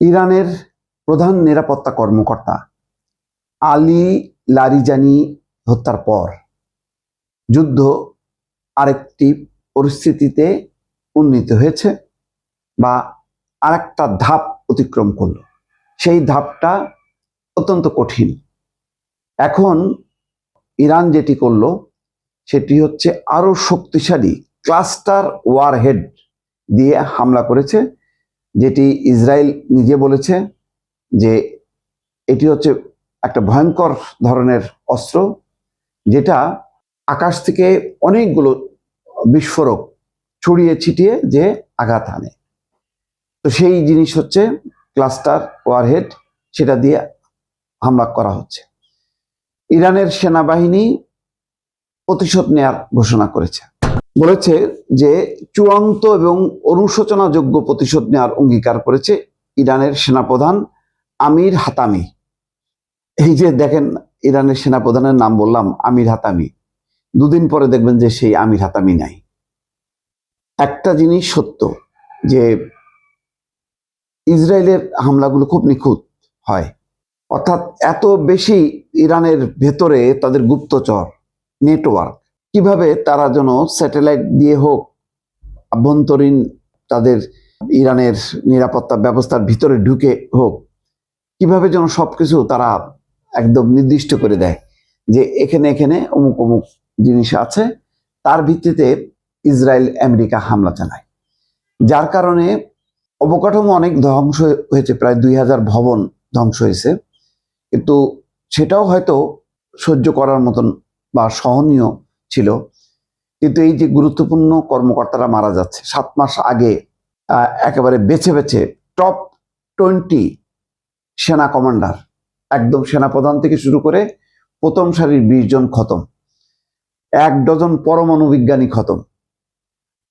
ইরানের প্রধান নিরাপত্তা কর্মকর্তা আলী লারিজানি হত্যার পর যুদ্ধ আরেকটি পরিস্থিতিতে উন্নীত হয়েছে বা আরেকটা ধাপ অতিক্রম করলো। সেই ধাপটা অত্যন্ত কঠিন। এখন ইরান যেটি করলো সেটি হচ্ছে আরো শক্তিশালী ক্লাস্টার ওয়ারহেড দিয়ে হামলা করেছে, যেটি ইসরায়েল নিজে বলেছে যে এটি হচ্ছে একটা ভয়ঙ্কর ধরনের অস্ত্র, যেটা আকাশ থেকে অনেকগুলো বিস্ফোরক ছড়িয়ে ছিটিয়ে যে আঘাত হানে। তো সেই জিনিস হচ্ছে ক্লাস্টার ওয়ারহেড, সেটা দিয়ে হামলা করা হচ্ছে। ইরানের সেনাবাহিনী প্রতিশোধ নেয়ার ঘোষণা করেছে, বলেছে যে চূড়ান্ত এবং অনুশোচনাযোগ্য প্রতিশোধ নেওয়ার অঙ্গীকার করেছে ইরানের সেনাপ্রধান আমির হাতামি। এই যে দেখেন, ইরানের সেনাপ্রধানের নাম বললাম আমির হাতামি, দুদিন পরে দেখবেন যে সেই আমির হাতামি নাই। একটা জিনিস সত্য যে ইসরায়েলের হামলাগুলো খুব নিখুঁত হয়, অর্থাৎ এত বেশি ইরানের ভেতরে তাদের গুপ্তচর নেটওয়ার্ক, কিভাবে তারা যেন স্যাটেলাইট দিয়ে হোক, আভ্যন্তরীণ তাদের ইরানের নিরাপত্তা ব্যবস্থার ভিতরে ঢুকে হোক, কিভাবে যেন সবকিছু তারা একদম নির্দিষ্ট করে দেয় যে এখানে এখানে অমুক অমুক জিনিস আছে, তার ভিত্তিতে ইসরায়েল আমেরিকা হামলা চালায়। যার কারণে অবকাঠামো অনেক ধ্বংস হয়েছে, প্রায় 2000 ভবন ধ্বংস হয়েছে, কিন্তু সেটাও হয়তো সহ্য করার মতন বা সহনীয় ছিল। কিন্তু এই যে গুরুত্বপূর্ণ কর্মকর্তারা মারা যাচ্ছে, 7 মাস আগে একেবারে বেছে বেছে টপ 20 সেনা কমান্ডার, একদম সেনাপ্রধান থেকে শুরু করে প্রথম সারির 20 জন খতম, 1 ডজন পরমাণু বিজ্ঞানী খতম।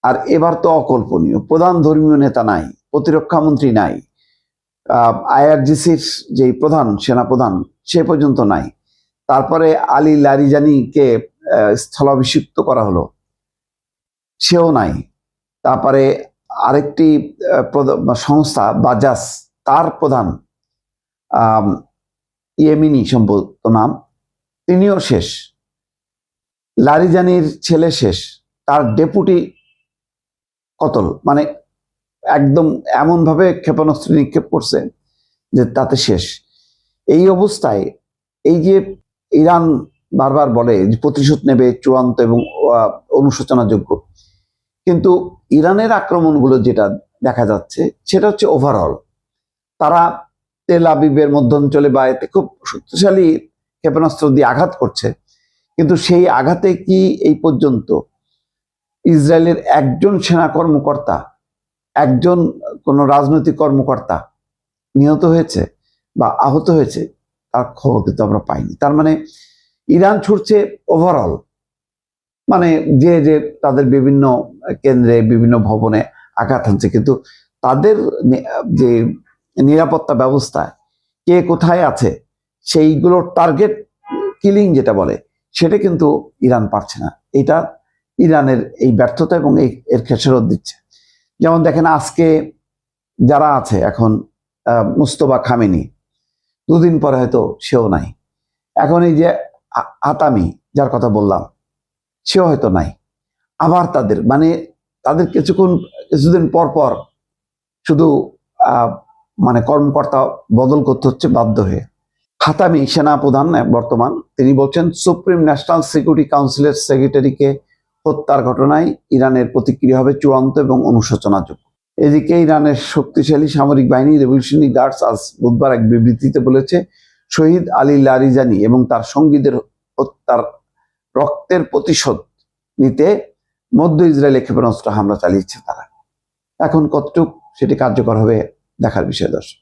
আর এবার তো অকল্পনীয়, প্রধান ধর্মীয় নেতা নাই, প্রতিরক্ষা মন্ত্রী নাই, আইআরজিসির যে প্রধান সেনাপ্রধান সে পর্যন্ত নাই। তারপরে আলী লারিজানিকে স্থলাভিষিক্ত করা হলো, সেও নাই। তারপরে আরেকটি সংস্থা বাজাস, তার প্রধান ইয়েমিনি সম্ভবত নাম, তিনিও শেষ। লারিজানির ছেলে শেষ, তার ডেপুটি কতল, মানে একদম এমন ভাবে ক্ষেপণাস্ত্র নিক্ষেপ করছে যে তাতে শেষ। এই অবস্থায় এই যে ইরান বারবার বলে যে প্রতিশোধ নেবে চূড়ান্ত এবং অনুশোচনাযোগ্য, কিন্তু ইরানের আক্রমণগুলো যেটা দেখা যাচ্ছে সেটা হচ্ছে ওভারঅল তারা তেল আবিবের মধ্যাঞ্চলে বা এতে খুব শক্তিশালী ক্ষেপণাস্ত্র দিয়ে আঘাত করছে, কিন্তু সেই আঘাতে কি এই পর্যন্ত ইসরায়েলের একজন সেনা কর্মকর্তা, একজন কোন রাজনৈতিক কর্মকর্তা নিহত হয়েছে বা আহত হয়েছে তার খবর কিন্তু আমরা পাইনি। তার মানে ইরান ছুটছে ওভারঅল, মানে যে যে তাদের বিভিন্ন কেন্দ্রে বিভিন্ন ভবনে আঘাত হানছে, কিন্তু তাদের যে নিরাপত্তা ব্যবস্থায় কে কোথায় আছে সেইগুলোর টার্গেট কিলিং যেটা বলে সেটা কিন্তু ইরান পারছে না। এটা ইরানের এই ব্যর্থতা এবং এর খেসারত দিচ্ছে। যেমন দেখেন, আজকে যারা আছে এখন মুস্তফা খামেনি, দুদিন পরে হয়তো সেও নাই। এখন এই যে হাতামি যার কথা বললাম সেও হয়তো নাই। আবার তাদের কিছুদিন পর পর শুধু মানে কর্মকর্তা বদল করতে হচ্ছে বাধ্য হয়ে। হাতামি সেনাপ্রধান বর্তমান, তিনি বলছেন সুপ্রিম ন্যাশনাল সিকিউরিটি কাউন্সিলের সেক্রেটারিকে হত্যার ঘটনায় ইরানের প্রতিক্রিয়া হবে চূড়ান্ত এবং অনুশোচনাযোগ্য। এদিকে ইরানের শক্তিশালী সামরিক বাহিনী রেভলিউশনারি গার্ডস আজ বুধবার এক বিবৃতিতে বলেছে শহীদ আলী লারিজানি এবং তার সঙ্গীদের হত্যার রক্তের প্রতিশোধ নিতে মধ্য ইসরায়েলে ক্ষেপণাস্ত্র হামলা চালিয়েছে তারা। এখন কতটুকু সেটি কার্যকর হবে দেখার বিষয়। দর্শক।